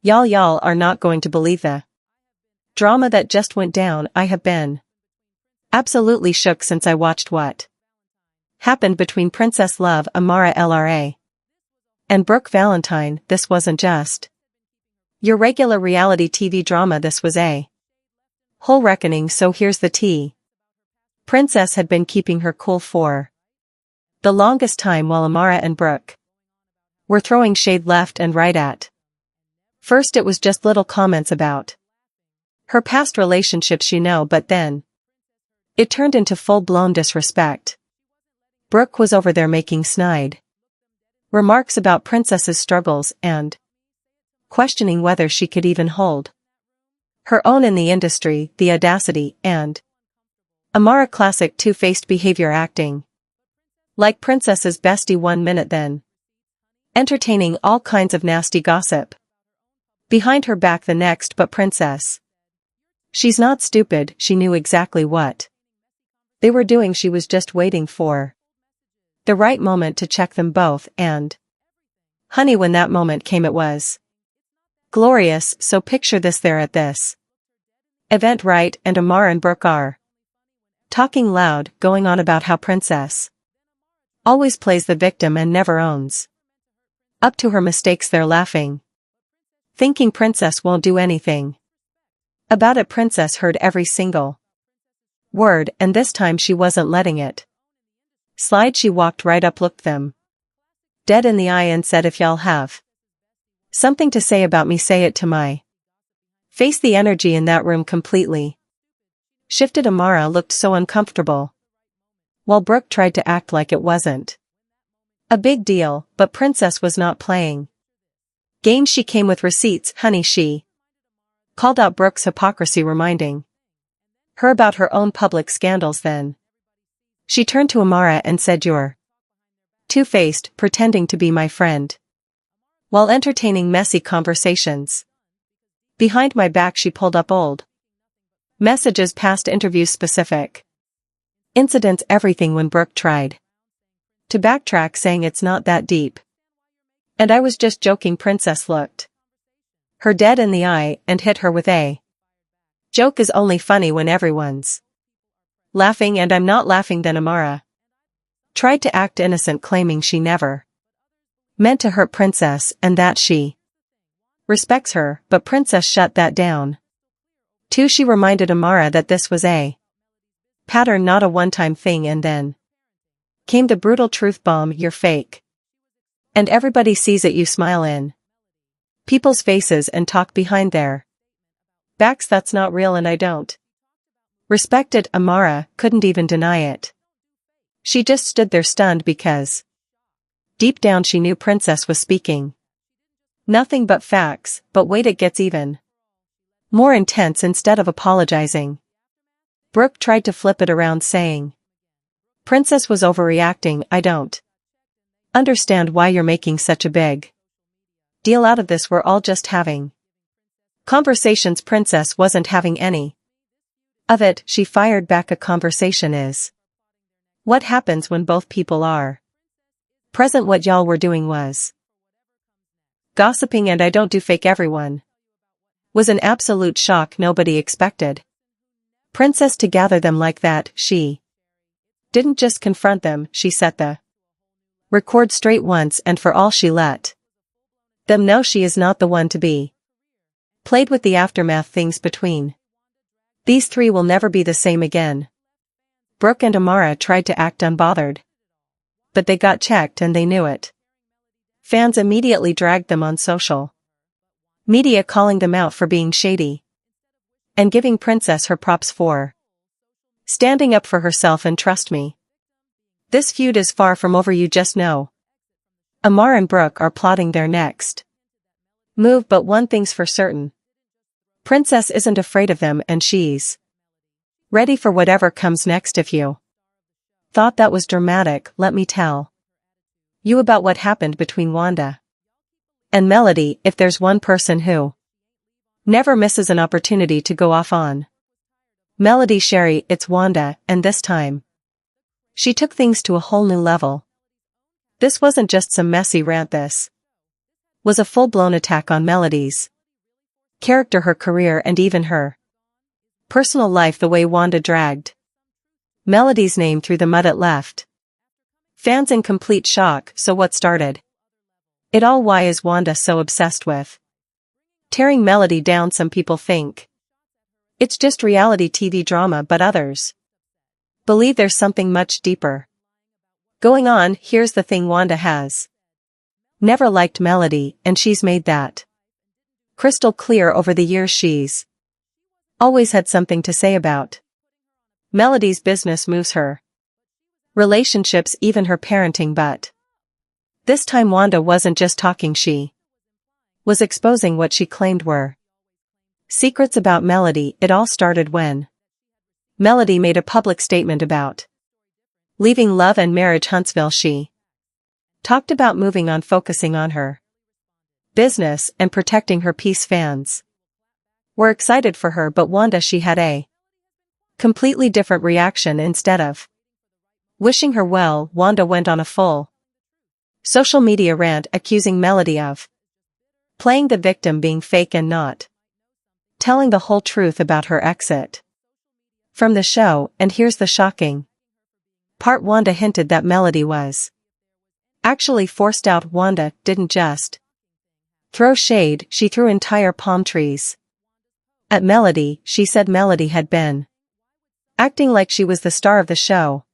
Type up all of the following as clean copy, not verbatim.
Y'all are not going to believe the drama that just went down. I have been absolutely shook since I watched what happened between Princess Love Amara LRA and Brooke Valentine. This wasn't just your regular reality TV drama, this was a whole reckoning. So here's the tea. Princess had been keeping her cool for the longest time while Amara and Brooke were throwing shade left and right at. First it was just little comments about her past relationships, but then it turned into full-blown disrespect. Brooke was over there making snide remarks about Princess's struggles and questioning whether she could even hold her own in the industry. The audacity. And Amara, classic two-faced behavior, acting like Princess's bestie 1 minute, then entertaining all kinds of nasty gossip behind her back the next. But Princess, she's not stupid, she knew exactly what they were doing. She was just waiting for the right moment to check them both, and honey, when that moment came, it was glorious. So picture this: they're at this event, right, and Amara and Brooke are talking loud, going on about how Princess always plays the victim and never owns up to her mistakes. They're laughing, thinking Princess won't do anything about it. Princess heard every single word, and this time she wasn't letting it slide. She walked right up, looked them dead in the eye, and said, "If y'all have something to say about me, say it to my face." The energy in that room completely shifted. Amara looked so uncomfortable, while Brooke tried to act like it wasn't a big deal. But Princess was not playing games. She came with receipts, honey. She called out Brooke's hypocrisy, reminding her about her own public scandals. Then she turned to Amara and said, "You're two-faced, pretending to be my friend while entertaining messy conversations behind my back." She pulled up old messages, past interviews, specific incidents, everything. When Brooke tried to backtrack, saying it's not that deep and I was just joking, Princess looked her dead in the eye and hit her with a joke is only funny when everyone's laughing, and I'm not laughing. Then Amara tried to act innocent, claiming she never meant to hurt Princess and that she respects her, but Princess shut that down too. She reminded Amara that this was a pattern, not a one-time thing, and then came the brutal truth bomb: "You're fake. And everybody sees it. You smile in people's faces and talk behind their backs. That's not real, and I don't respect it." Amara couldn't even deny it. She just stood there stunned, because deep down she knew Princess was speaking nothing but facts. But wait, it gets even more intense. Instead of apologizing, Brooke tried to flip it around, saying Princess was overreacting. "I don't understand why you're making such a big deal out of this. We're all just having conversations." Princess wasn't having any of it. She fired back, "A conversation is what happens when both people are present. What y'all were doing was gossiping, and I don't do fake." Everyone was an absolute shock. Nobody expected Princess to gather them like that. She didn't just confront them, she set the record straight once and for all. She let them know she is not the one to be played with. The aftermath, things between these three will never be the same again. Brooke and Amara tried to act unbothered, but they got checked, and they knew it. Fans immediately dragged them on social media, calling them out for being shady and giving Princess her props for standing up for herself. And trust me, this feud is far from over. You just know Amara and Brooke are plotting their next move. But one thing's for certain: Princess isn't afraid of them, and she's ready for whatever comes next. If you thought that was dramatic, let me tell you about what happened between Wanda and Melody. If there's one person who never misses an opportunity to go off on Melody Sherry, it's Wanda, and this time she took things to a whole new level. This wasn't just some messy rant, this was a full-blown attack on Melody's character, her career, and even her personal life, the way Wanda dragged Melody's name through the mud it left fans in complete shock. So what started it all? Why is Wanda so obsessed with tearing Melody down? Some people think it's just reality TV drama, but others believe there's something much deeper going on. Here's the thing, Wanda has never liked Melody, and she's made that crystal clear over the years. She's always had something to say about Melody's business moves, her relationships, even her parenting. But this time Wanda wasn't just talking, she was exposing what she claimed were secrets about Melody. It all started when Melody made a public statement about leaving love and marriage Huntsville. She talked about moving on, focusing on her business and protecting her peace. Fans were excited for her, but Wanda, she had a completely different reaction. Instead of wishing her well, Wanda went on a full social media rant accusing Melody of playing the victim, being fake, and not telling the whole truth about her exit from the show. And here's the shocking part: Wanda hinted that Melody was actually forced out. Wanda didn't just throw shade, she threw entire palm trees at Melody. She said Melody had been acting like she was the star of the show,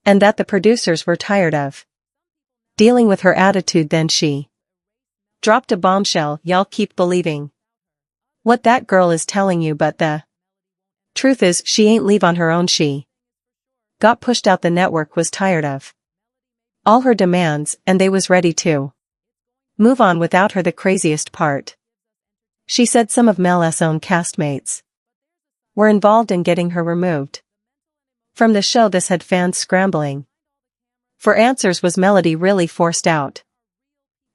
and that the producers were tired of dealing with her attitude. Then she dropped a bombshell: y'all keep believing what that girl is telling you, but the truth is she ain't leave on her own. She got pushed out. The network was tired of all her demands, and they was ready to move on without her. The craziest part, she said some of Mel's own castmates were involved in getting her removed from the show. This had fans scrambling for answers. Was Melody really forced out?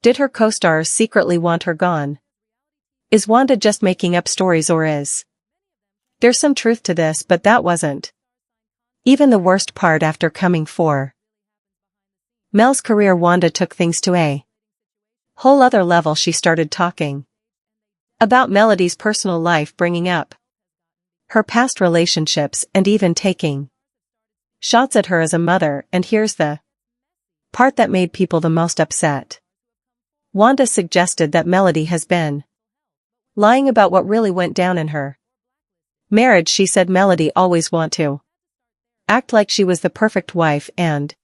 Did her co-stars secretly want her gone? Is Wanda just making up stories, or is there some truth to this? But that wasn't even the worst part. After coming for Mel's career, Wanda took things to a whole other level. She started talking about Melody's personal life, bringing up her past relationships, and even taking shots at her as a mother. And here's the part that made people the most upset. Wanda suggested that Melody has been lying about what really went down in her marriage. She said Melody always wanted to act like she was the perfect wife and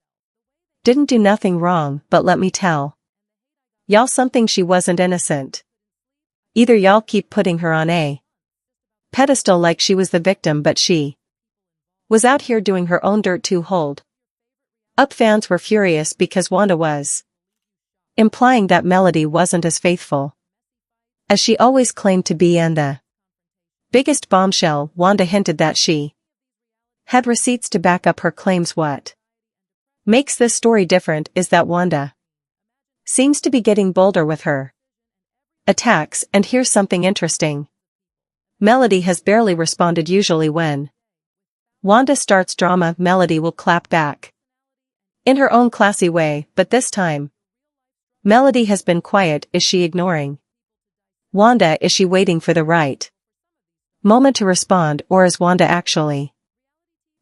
didn't do nothing wrong, but let me tell y'all something, she wasn't innocent. Either y'all keep putting her on a pedestal like she was the victim, but she was out here doing her own dirt to hold up. Fans were furious because Wanda was implying that Melody wasn't as faithful as she always claimed to be, and the biggest bombshell, Wanda hinted that she had receipts to back up her claims. What makes this story different is that Wanda seems to be getting bolder with her attacks, and here's something interesting. Melody has barely responded. Usually when Wanda starts drama, Melody will clap back in her own classy way, but this time Melody has been quiet. Is she ignoring Wanda? Is she waiting for the right moment to respond, or is Wanda actually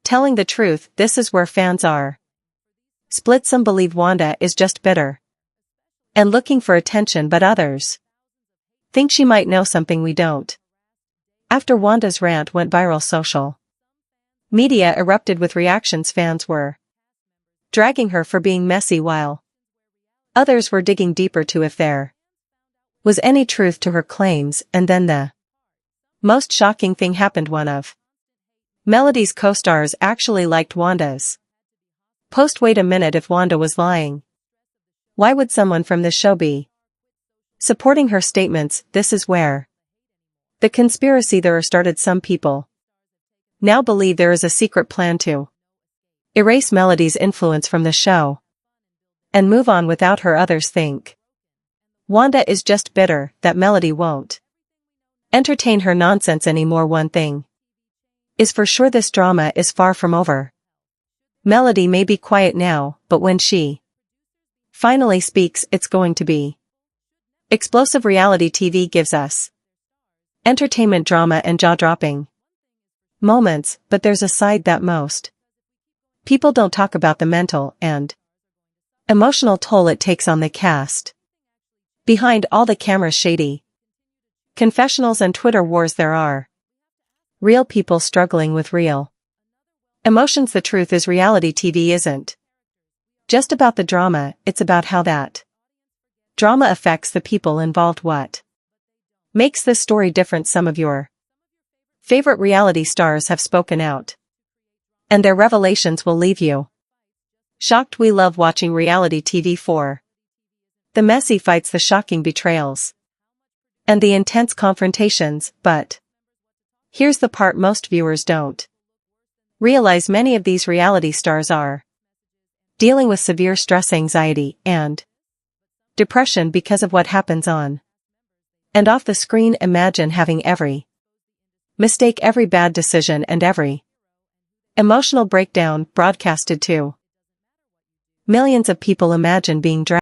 telling the truth? This is where fans are split. Some believe Wanda is just bitter and looking for attention, but others think she might know something we don't. After Wanda's rant went viral, social media erupted with reactions. Fans were dragging her for being messy, while others were digging deeper to if there was any truth to her claims. And then the most shocking thing happened. One of Melody's co-stars actually liked Wanda's post. Wait a minute, if Wanda was lying, why would someone from the show be supporting her statements? This is where the conspiracy theory started. Some people now believe there is a secret plan to erase Melody's influence from the show and move on without her. Others think Wanda is just bitter that Melody won't entertain her nonsense anymore. One thing is for sure, this drama is far from over. Melody may be quiet now, but when she finally speaks, it's going to be explosive. Reality TV gives us Entertainment drama and jaw-dropping moments, but there's a side that most people don't talk about: the mental and emotional toll it takes on the cast. Behind all the camera's shady confessionals and Twitter wars, there are real people struggling with real emotions. The truth is, reality TV isn't just about the drama, it's about how that drama affects the people involved. What makes this story different? Some of your favorite reality stars have spoken out, and their revelations will leave you shocked. We love watching reality TV for the messy fights, the shocking betrayals, and the intense confrontations, but here's the part most viewers don't realize: many of these reality stars are dealing with severe stress, anxiety, and depression because of what happens on and off the screen. Imagine having every mistake, every bad decision, and every emotional breakdown broadcasted to millions of people. Imagine being dragged